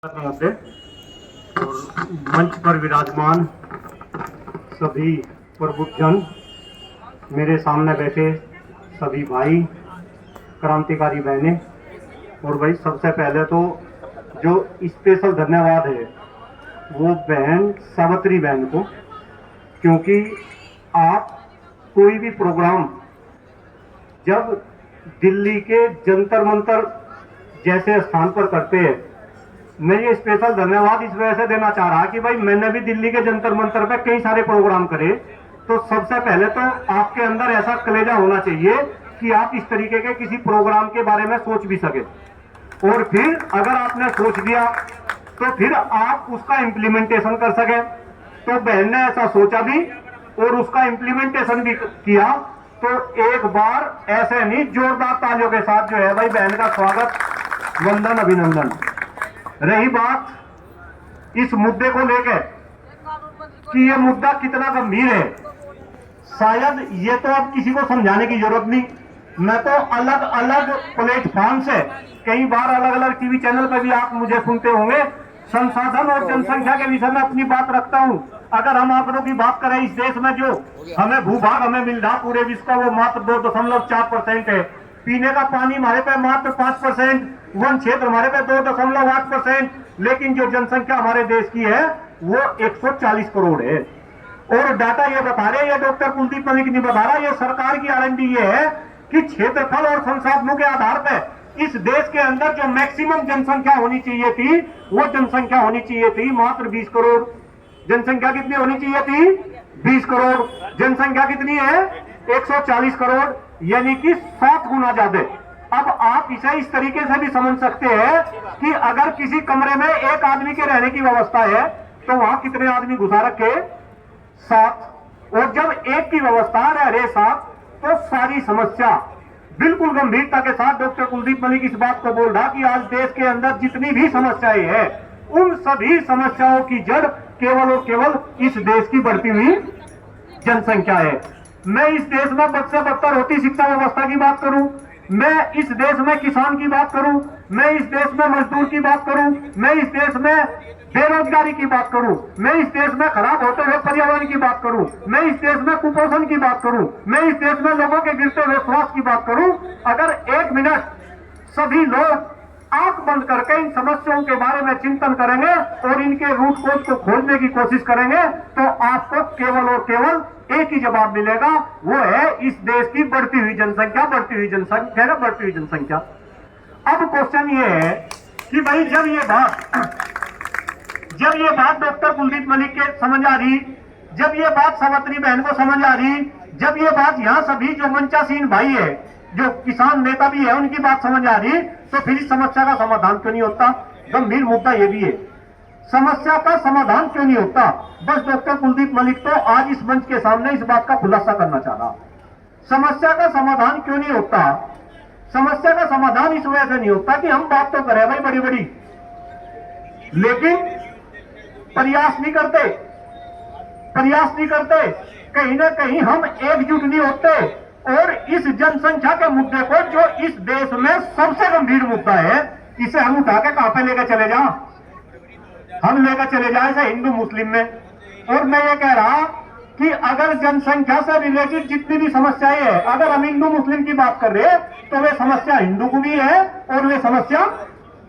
मुद्दे और मंच पर विराजमान सभी प्रबुद्धजन, मेरे सामने बैठे सभी भाई, क्रांतिकारी बहनें, और भाई सबसे पहले तो जो स्पेशल धन्यवाद है वो बहन सावित्री बहन को, क्योंकि आप कोई भी प्रोग्राम जब दिल्ली के जंतर मंतर जैसे स्थान पर करते हैं, मैं ये स्पेशल धन्यवाद इस वजह से देना चाह रहा कि भाई मैंने भी दिल्ली के जंतर मंतर पे कई सारे प्रोग्राम करे, तो सबसे पहले तो आपके अंदर ऐसा कलेजा होना चाहिए कि आप इस तरीके के किसी प्रोग्राम के बारे में सोच भी सके, और फिर अगर आपने सोच दिया तो फिर आप उसका इम्प्लीमेंटेशन कर सके। तो बहन ने ऐसा सोचा भी और उसका इम्प्लीमेंटेशन भी किया, तो एक बार ऐसे नहीं जोरदार तालियों के साथ जो है भाई बहन का स्वागत, वंदन, अभिनंदन। रही बात इस मुद्दे को लेकर कि ये मुद्दा कितना गंभीर है, शायद ये तो अब किसी को समझाने की जरूरत नहीं। मैं तो अलग अलग प्लेटफॉर्म से कई बार अलग अलग टीवी चैनल पर भी आप मुझे सुनते होंगे, संसाधन और जनसंख्या के विषय में अपनी बात रखता हूं। अगर हम आंकड़ों की बात करें, इस देश में जो हमें भूभाग हमें मिल रहा पूरे विश्व का वो मात्र 2.4% है। पीने का पानी हमारे पे मात्र 5%, वन क्षेत्र हमारे पे 2.8%, लेकिन जो जनसंख्या हमारे देश की है वो 140 करोड़ है। और डाटा ये बता रहे, ये डॉक्टर कुलदीप मलिक नहीं बता रहा, ये सरकार की आरएनडी ये है कि क्षेत्रफल और संसाधनों के आधार पर इस देश के अंदर जो मैक्सिमम जनसंख्या होनी चाहिए थी, वो जनसंख्या होनी चाहिए थी मात्र 20 करोड़। जनसंख्या कितनी होनी चाहिए थी? 20 करोड़। जनसंख्या कितनी है? 140 करोड़, यानी कि 7 गुना ज्यादा। अब आप इसे इस तरीके से भी समझ सकते हैं कि अगर किसी कमरे में एक आदमी के रहने की व्यवस्था है तो वहां कितने आदमी घुसा रखे? 7। और जब एक की व्यवस्था रह रहे 7, तो सारी समस्या बिल्कुल गंभीरता के साथ डॉक्टर कुलदीप मलिक इस बात को बोल रहा कि आज देश के अंदर जितनी भी समस्याएं हैं, उन सभी समस्याओं की जड़ केवल और केवल इस देश की बढ़ती हुई जनसंख्या है। मैं इस देश में बद से बदतर होती शिक्षा व्यवस्था की बात करूं, मैं इस देश में किसान की बात करूं, मैं इस देश में मजदूर की बात करूं, मैं इस देश में बेरोजगारी की बात करूं, मैं इस देश में खराब होते हुए पर्यावरण की बात करूं, मैं इस देश में कुपोषण की बात करूं, मैं इस देश में लोगों के गिरते हुए स्वास्थ्य की बात करूं, अगर 1 मिनट सभी लोग आंख बंद करके इन समस्याओं के बारे में चिंतन करेंगे और इनके रूट कोज को खोजने की कोशिश करेंगे, तो आपको केवल और केवल एक ही जवाब मिलेगा, वो है इस देश की बढ़ती हुई जनसंख्या, बढ़ती हुई जनसंख्या, बढ़ती हुई जनसंख्या। अब क्वेश्चन ये है कि भाई जब ये बात डॉक्टर कुलदीप मलिक के समझ आ रही, जब ये बात सावित्री बहन को समझ आ रही, जब ये बात यहाँ सभी जो मंचासीन भाई है, जो किसान नेता भी है, उनकी बात समझ आ रही, तो फिर इस समस्या का समाधान क्यों नहीं होता? गंभीर मुद्दा ये भी है, समस्या का समाधान क्यों नहीं होता? बस डॉक्टर कुलदीप मलिक तो आज इस मंच के सामने इस बात का खुलासा करना चाह रहा। समस्या का समाधान क्यों नहीं होता? समस्या का समाधान इस वजह से नहीं होता कि हम बात तो करें भाई बड़ी बड़ी, लेकिन प्रयास नहीं करते, कहीं ना कहीं हम एकजुट नहीं होते, और इस जनसंख्या के मुद्दे को, जो इस देश में सबसे गंभीर मुद्दा है, इसे हम उठा के कहां पे लेकर चले जाएं? हम लेकर चले जाए इसे हिंदू मुस्लिम में। और मैं ये कह रहा कि अगर जनसंख्या से रिलेटेड जितनी भी समस्याएं हैं, अगर हम हिंदू मुस्लिम की बात कर रहे हैं, तो वे समस्या हिंदू को भी है और वे समस्या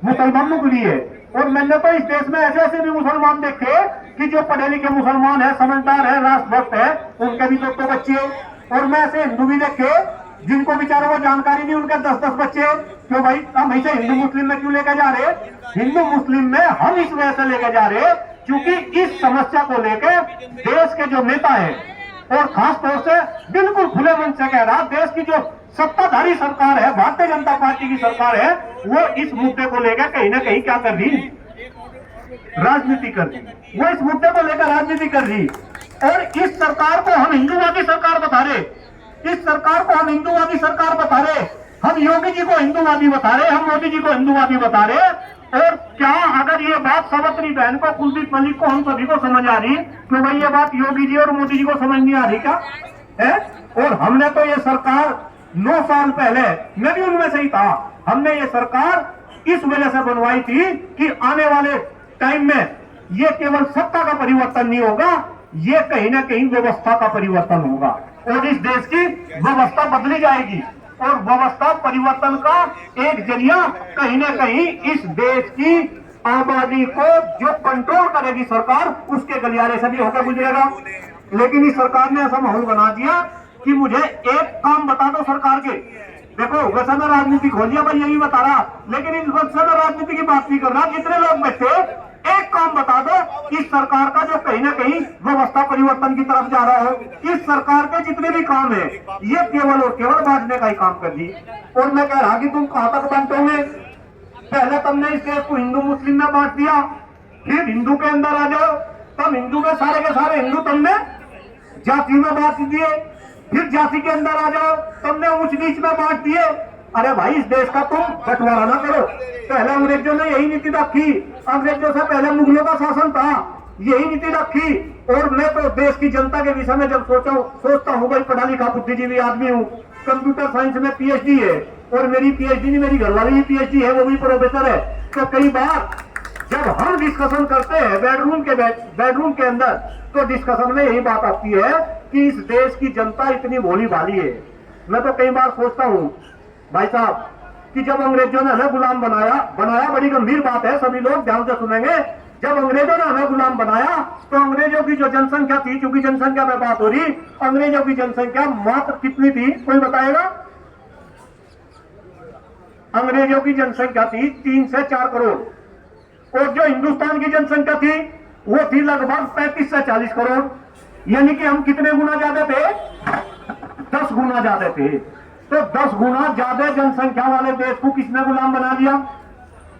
मुसलमानों को भी है। और मैंने तो इस देश में ऐसे ऐसे भी मुसलमान देखे कि जो पढ़े लिखे मुसलमान है, समझदार है, राष्ट्रभक्त है, उनके भी तो बच्चे, और मैं ऐसे हिंदू भी देखे जिनको बेचारों को जानकारी नहीं, उनके 10-10 बच्चे। क्यों भाई हम ऐसे हिंदू मुस्लिम में क्यों लेकर जा रहे? हिंदू मुस्लिम में हम इस वजह से लेकर जा रहे क्योंकि इस समस्या को लेकर देश के जो नेता है, और खास तौर से बिल्कुल खुले मन से कह रहा, देश की जो सत्ताधारी सरकार है, भारतीय जनता पार्टी की सरकार है, वो इस मुद्दे को लेकर कहीं ना कहीं क्या कर रही? राजनीति कर रही। वो इस मुद्दे को लेकर राजनीति कर रही, और इस सरकार को हम हिंदूवादी सरकार बता रहे, इस सरकार को हम हिंदूवादी सरकार बता रहे, हम योगी जी को हिंदूवादी बता रहे, हम मोदी जी को हिंदूवादी बता रहे। और क्या अगर ये बात सावित्री बहन को, कुलदीप मलिक को, हम सभी को समझ आ रही, तो भाई ये बात योगी जी और मोदी जी को समझ नहीं आ रही क्या है? और हमने तो ये सरकार 9 साल पहले, मैं भी उनमें से ही था, हमने ये सरकार इस वजह से बनवाई थी कि आने वाले टाइम में ये केवल सत्ता का परिवर्तन नहीं होगा, ये कहीं ना कहीं व्यवस्था का परिवर्तन होगा और इस देश की व्यवस्था बदली जाएगी। और व्यवस्था परिवर्तन का एक जरिया कहीं ना कहीं इस देश की आबादी को जो कंट्रोल करेगी सरकार, उसके गलियारे से भी होकर गुजरेगा। लेकिन इस सरकार ने ऐसा माहौल बना दिया कि मुझे एक काम बता दो सरकार के। देखो वैसे मैं राजनीति खोल दिया भाई, यही बता रहा, लेकिन इस वक्त से मैं राजनीति की बात नहीं कर रहा। जितने लोग बैठे, एक काम बता दो इस सरकार का जो कहीं ना कहीं व्यवस्था परिवर्तन की तरफ जा रहा है। इस सरकार के जितने भी काम है ये केवल और केवल बांटने का ही काम कर दी। और मैं कह रहा कि तुम कहां तक बांटोगे? पहले तुमने इस देश को हिंदू मुस्लिम में बांट दिया, फिर हिंदू के अंदर आ जाओ, तब हिंदू के सारे हिंदू तुमने जाति में बांट दिए, फिर जाति के अंदर आ जाओ तुमने ऊंच नीच में बांट दिए। अरे भाई इस देश का तुम बंटवारा ना करो। पहले अंग्रेजों ने यही नीति रखी, अंग्रेजों से पहले मुगलों का शासन था, यही नीति रखी। और मैं तो देश की जनता के विषय में जब सोचता हूँ, भाई पढ़ा लिखा बुद्धिजीवी आदमी हूँ, कंप्यूटर साइंस में पीएचडी है और मेरी पीएचडी नहीं, मेरी घरवाली की पीएचडी है, वो भी प्रोफेसर है। तो कई बार जब हम डिस्कशन करते हैं बेडरूम के अंदर, तो डिस्कशन में यही बात आती है कि इस देश की जनता इतनी भोली भाली है। मैं तो कई बार सोचता हूँ भाई साहब कि जब अंग्रेजों ने हमें गुलाम बनाया, बड़ी गंभीर बात है, सभी लोग ध्यान से सुनेंगे। जब अंग्रेजों ने हमें गुलाम बनाया तो अंग्रेजों की जो जनसंख्या थी, क्योंकि जनसंख्या में बात हो रही, अंग्रेजों की जनसंख्या मात्र कितनी थी, कोई बताएगा? अंग्रेजों की जनसंख्या थी 3 से 4 करोड़ और जो हिंदुस्तान की जनसंख्या थी वो थी लगभग 35 से 40 करोड़। यानी कि हम कितने गुना ज्यादा थे? 10 गुना ज्यादा थे। तो 10 गुना ज्यादा जनसंख्या वाले देश को किसने गुलाम बना लिया?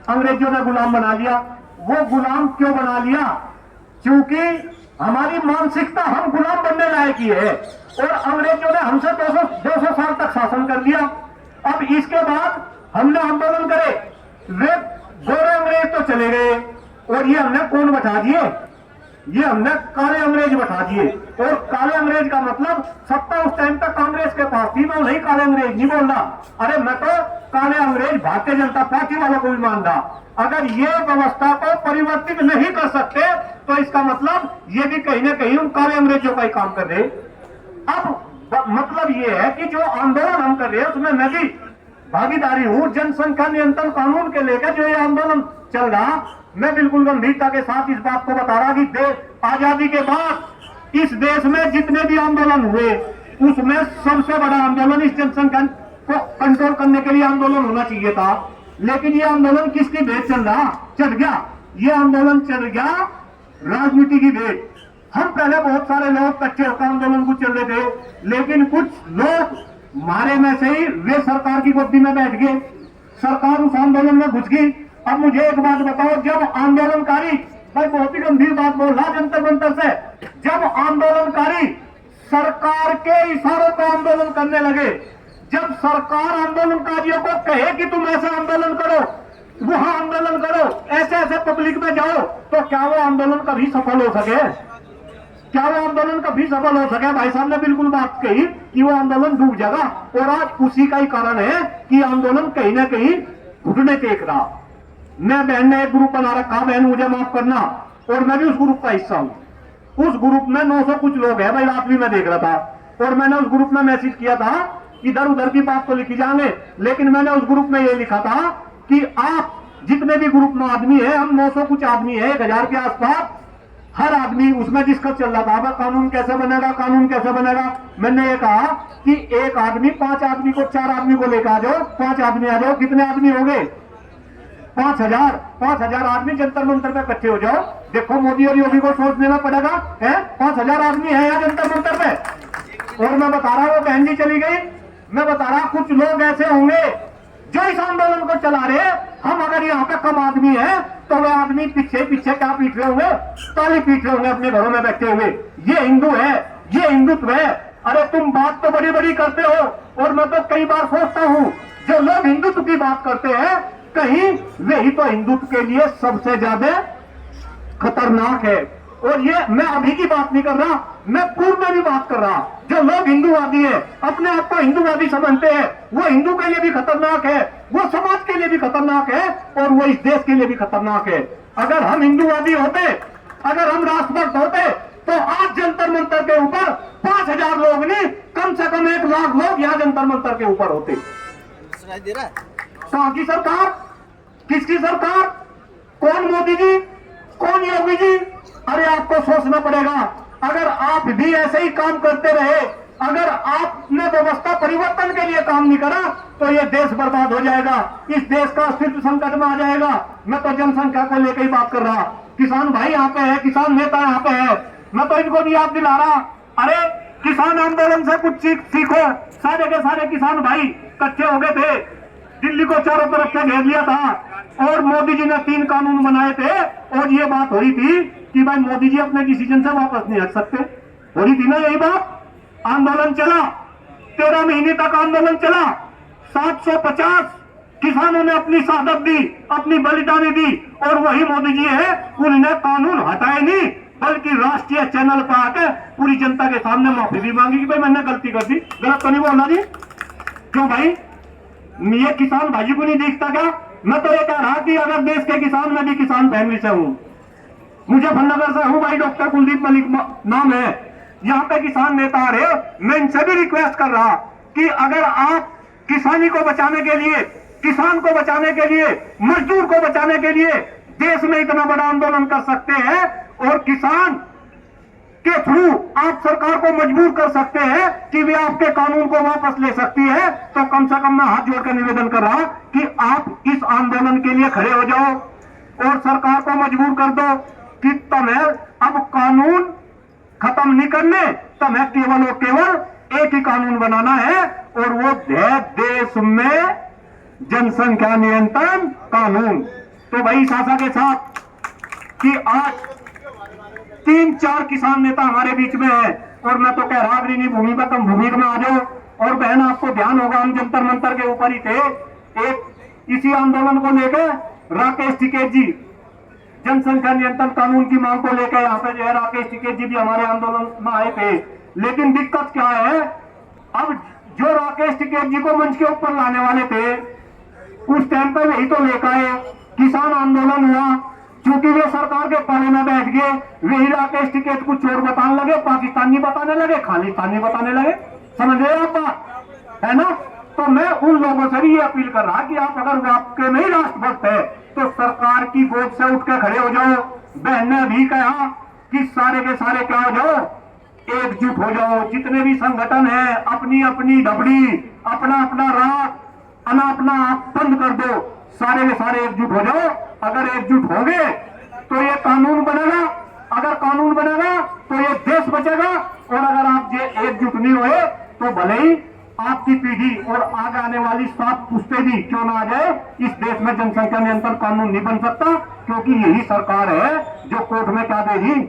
अंग्रेजों ने गुलाम बना लिया। वो गुलाम क्यों बना लिया? क्योंकि हमारी मानसिकता हम गुलाम बनने लायक ही है और अंग्रेजों ने हमसे 200 साल तक शासन कर लिया। अब इसके बाद हमने आंदोलन करे, वे गोरे अंग्रेज तो चले गए और ये हमने कौन बैठा दिए? ये हमने काले अंग्रेज बैठा दिए। और काले अंग्रेज का मतलब सत्ता उस टाइम तक कांग्रेस के पास थी, मैं नहीं काले अंग्रेज नहीं बोल रहा। अरे मैं तो काले अंग्रेज भारतीय जनता पार्टी वालों को भी मान रहा। अगर ये व्यवस्था को परिवर्तित नहीं कर सकते तो इसका मतलब ये भी कहीं ना कहीं उन काले अंग्रेजों का ही काम कर रहे। अब मतलब ये है कि जो आंदोलन हम कर रहे हैं उसमें मैं भी भागीदारी हूं। जनसंख्या नियंत्रण कानून के लेकर जो ये आंदोलन चल रहा, मैं बिल्कुल गंभीरता के साथ इस बात को बता रहा कि आजादी के बाद इस देश में जितने भी आंदोलन हुए उसमें सबसे बड़ा आंदोलन इस जनसंख्या को कंट्रोल करने के लिए आंदोलन होना चाहिए था। लेकिन ये आंदोलन किसकी भेंट चढ़ गया? ये आंदोलन चढ़ गया राजनीति की भेंट। हम पहले बहुत सारे लोग कच्चे होकर आंदोलन को चल रहे थे, लेकिन कुछ लोग मारे में से ही वे सरकार की गोदी में बैठ गए, सरकार उस आंदोलन में घुस गई। अब मुझे एक बात बताओ, जब आंदोलनकारी, मैं बहुत ही गंभीर बात बोल रहा जंतर मंतर से, जब आंदोलनकारी सरकार के इशारों पर आंदोलन करने लगे, जब सरकार आंदोलनकारियों को कहे कि तुम ऐसा आंदोलन करो, वहां आंदोलन करो, ऐसे ऐसे पब्लिक में जाओ, तो क्या वो आंदोलन कभी सफल हो सके? क्या वो आंदोलन कभी सफल हो सके? भाई साहब ने बिल्कुल बात कही कि वो आंदोलन डूब जाएगा। और आज उसी का ही कारण है कि आंदोलन कहीं ना कहीं घुटने टेक रहा। मैं बहन ने एक ग्रुप बना रखा, बहन मुझे माफ करना, और मैं भी उस ग्रुप का हिस्सा हूं। उस ग्रुप में 900 कुछ लोग हैं भाई, रात भी मैं देख रहा था। और मैंने उस ग्रुप में मैसेज किया था, इधर उधर की बात तो लिखी जाएंगे, लेकिन मैंने उस ग्रुप में ये लिखा था कि आप जितने भी ग्रुप में आदमी है, हम 900 कुछ आदमी है, 1000 के आसपास, हर आदमी उसमें डिस्कस चल रहा था, कानून कैसे बनेगा, कानून कैसे बनेगा। मैंने ये कहा कि एक आदमी 5 आदमी को, 4 आदमी को लेकर आ जाओ, 5 आदमी आ जाओ, कितने आदमी हो गए? 5000 आदमी जंतर मंतर पे इकट्ठे हो जाओ। देखो मोदी और योगी को सोचने में पड़ेगा, है 5000 आदमी है यहाँ जंतर मंतर पे। और मैं बता रहा, वो बहन जी चली गई, मैं बता रहा कुछ लोग ऐसे होंगे जो इस आंदोलन को चला रहे। हम अगर यहाँ पे कम आदमी है तो वे आदमी पीछे पीछे क्या पीट रहे होंगे? ताली पीट रहे होंगे अपने घरों में बैठे हुए। ये हिंदू है, ये हिंदुत्व है। अरे तुम बात तो बड़ी बड़ी करते हो, और मैं तो कई बार सोचता हूँ जो लोग हिंदुत्व की बात करते हैं, कहीं वे ही तो हिंदुत्व के लिए सबसे ज्यादा खतरनाक है। और ये मैं अभी की बात नहीं कर रहा, मैं पूर्व में भी बात कर रहा। जो लोग हिंदूवादी है, अपने आप को हिंदूवादी समझते हैं, वो हिंदू के लिए भी खतरनाक है। वो समाज के लिए भी खतरनाक है और वो इस देश के लिए भी खतरनाक है। अगर हम हिंदूवादी होते, अगर हम राष्ट्रभक्त होते, तो आज जंतर मंतर के ऊपर 5,000 लोग नहीं, कम से कम 1 लाख लोग यहाँ जंतर मंतर के ऊपर होते। कहां की सरकार, किसकी सरकार, कौन मोदी जी, कौन योगी जी? अरे आपको सोचना पड़ेगा। अगर आप भी ऐसे ही काम करते रहे, अगर आपने व्यवस्था परिवर्तन के लिए काम नहीं करा, तो ये देश बर्बाद हो जाएगा, इस देश का अस्तित्व संकट में आ जाएगा। मैं तो जनसंख्या को लेकर ही बात कर रहा। किसान भाई यहाँ पे है, किसान नेता यहाँ पे है, मैं तो इनको नहीं याद दिला रहा। अरे किसान आंदोलन से कुछ सीखो। सारे के सारे किसान भाई कच्चे हो गए थे, दिल्ली को चारों तरफ से घेर लिया था और मोदी जी ने 3 कानून बनाए थे और ये बात हो रही थी कि भाई मोदी जी अपने डिसीजन से वापस नहीं हट सकते। हो रही थी ना यही बात। आंदोलन चला, 13 महीने तक आंदोलन चला, 750 किसानों ने अपनी शहादत दी, अपनी बलिदानी दी और वही मोदी जी है, उन्होंने कानून हटाए नहीं, बल्कि राष्ट्रीय चैनल पर आकर पूरी जनता के सामने माफी भी मांगी कि भाई मैंने गलती कर दी। गलत तो नहीं बोलना जी? क्यों भाई, ये किसान भाई को नहीं दिखता क्या? मैं तो ये कह रहा कि अगर देश के किसान, मैं भी किसान फैमिली से हूं, मुजफ्फरनगर से हूं भाई, डॉक्टर कुलदीप मलिक नाम है, यहाँ पे किसान नेता आ रहे, मैं इनसे भी रिक्वेस्ट कर रहा कि अगर आप किसानी को बचाने के लिए, किसान को बचाने के लिए, मजदूर को बचाने के लिए देश में इतना बड़ा आंदोलन कर सकते हैं और किसान के थ्रू आप सरकार को मजबूर कर सकते हैं कि वे आपके कानून को वापस ले सकती है, तो कम से कम मैं हाथ जोड़कर निवेदन कर रहा कि आप इस आंदोलन के लिए खड़े हो जाओ और सरकार को मजबूर कर दो कि तुम्हें अब कानून खत्म नहीं करने, तुम्हें केवल और केवल एक ही कानून बनाना है और वो है देश में जनसंख्या नियंत्रण कानून। तो भाई इस आशा के साथ कि आज 3-4 किसान नेता हमारे बीच में है और मैं तो कह रहा अग्रणी भूमि पर तुम भूमि में आ जाओ। और बहन आपको ध्यान होगा, हम जंतर मंतर के ऊपर ही थे, एक इसी आंदोलन को लेकर राकेश टिकैत जी जनसंख्या नियंत्रण कानून की मांग को लेकर यहाँ पे जो है राकेश टिकैत जी भी हमारे आंदोलन में आए थे। लेकिन दिक्कत क्या है, अब जो राकेश टिकैत जी को मंच के ऊपर लाने वाले थे उस टाइम पर यही तो लेकर आए, किसान आंदोलन हुआ, चूंकि वे सरकार के पाले में बैठ गए, वही राकेश टिकैत कुछ और बताने लगे, पाकिस्तानी बताने लगे, खालिस्तानी बताने लगे। समझ रहे आप बात, है ना? तो मैं उन लोगों से भी ये अपील कर रहा कि आप अगर वाकई में राष्ट्रभक्त है तो सरकार की गोद से उठ के खड़े हो जाओ। बहन ने भी कहा कि सारे के सारे क्या हो जाओ, एकजुट हो जाओ। जितने भी संगठन है अपनी अपनी डबड़ी, अपना अपना रात, अपना आप बंद कर दो, सारे के सारे एकजुट हो जाओ। अगर एकजुट हो गए तो ये कानून बनेगा, अगर कानून बनेगा तो ये देश बचेगा। और अगर आप ये एकजुट नहीं हुए तो भले ही आपकी पीढ़ी और आगे आने वाली 7 पुश्तें भी क्यों ना आ जाए, इस देश में जनसंख्या नियंत्रण कानून नहीं बन सकता, क्योंकि यही सरकार है जो कोर्ट में क्या दे रही,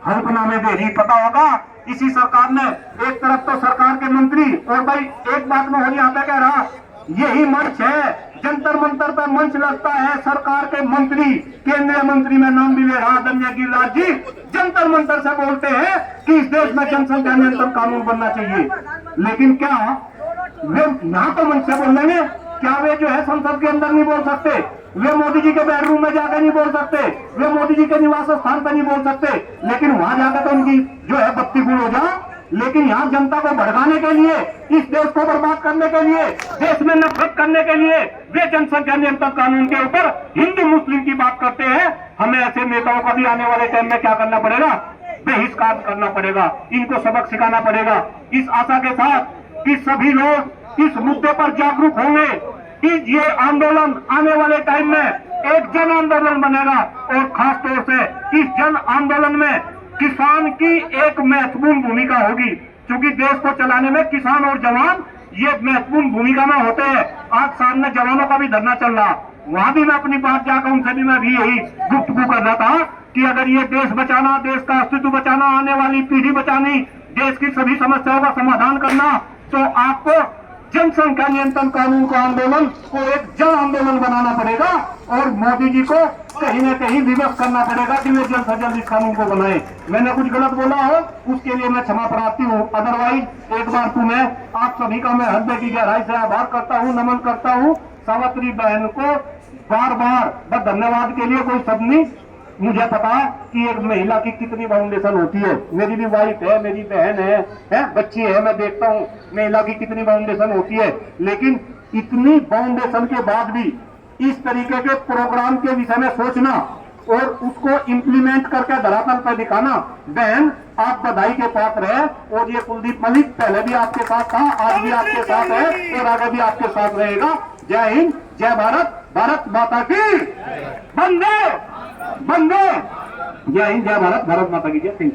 हल्फनामे दे रही। पता होगा इसी सरकार ने, एक तरफ तो सरकार के मंत्री, और भाई एक बात में हो यहाँ पे कह रहा, यही मंच है, जंतर मंतर पर मंच लगता है, सरकार के मंत्री, केंद्रीय मंत्री में नाम भी ले रहा आदरणीय गिरिराज जी जंतर मंतर से बोलते हैं कि इस देश में जनसंख्या नियंत्रण कानून बनना चाहिए। लेकिन क्या वे यहाँ तो मंच से बोल लेंगे, क्या वे जो है संसद के अंदर नहीं बोल सकते, वे मोदी जी के बेडरूम में जाकर नहीं बोल सकते, वे मोदी जी के निवास स्थान पर नहीं बोल सकते, लेकिन वहां जाकर तो उनकी जो है बत्ती गुल हो जाए। लेकिन यहाँ जनता को भड़काने के लिए, इस देश को बर्बाद करने के लिए, देश में नफरत करने के लिए वे जनसंख्या नियंत्रण कानून के ऊपर हिंदू मुस्लिम की बात करते हैं। हमें ऐसे नेताओं का भी आने वाले टाइम में क्या करना पड़ेगा, बहिष्कार करना पड़ेगा, इनको सबक सिखाना पड़ेगा। इस आशा के साथ कि सभी लोग इस मुद्दे पर जागरूक होंगे कि ये आंदोलन आने वाले टाइम में एक जन आंदोलन बनेगा और खास तौर से इस जन आंदोलन में किसान की एक महत्वपूर्ण भूमिका होगी, क्योंकि देश को चलाने में किसान और जवान ये महत्वपूर्ण भूमिका में होते हैं। आज सामने जवानों का भी धरना चल रहा, वहां भी मैं अपनी बात जाकर उनसे भी मैं भी यही गुफ्तगू कर रहा था कि अगर ये देश बचाना, देश का अस्तित्व बचाना, आने वाली पीढ़ी बचानी, देश की सभी समस्याओं का समाधान करना, तो आपको जनसंख्या नियंत्रण कानून का आंदोलन को एक जन आंदोलन बनाना पड़ेगा और मोदी जी को कहीं न कहीं विवश करना पड़ेगा कि वे जल्द से जल्द इस कानून को बनाए। मैंने कुछ गलत बोला हो उसके लिए मैं क्षमा प्रार्थी हूँ। अदरवाइज एक बार तो मैं आप सभी का मैं हृदय की गहराई से आभार करता हूँ, नमन करता हूँ। सावित्री बहन को बार बार बस धन्यवाद के लिए कोई शब्द नहीं। मुझे पता है कि एक महिला की कितनी फाउंडेशन होती है। मेरी भी वाइफ है, मेरी बहन है बच्ची है, मैं देखता हूँ महिला की कितनी फाउंडेशन होती है। लेकिन इतनी फाउंडेशन के बाद भी इस तरीके के प्रोग्राम के विषय में सोचना और उसको इम्प्लीमेंट करके धरातल पर दिखाना, बहन आप बधाई के पात्र है। और ये कुलदीप मलिक पहले भी आपके साथ था, आज भी आपके साथ है और आगे भी आपके साथ रहेगा। जय हिंद, जय भारत, भारत माता की वंदे वंदे। जय हिंद, जय भारत, भारत माता की जय। Thank you.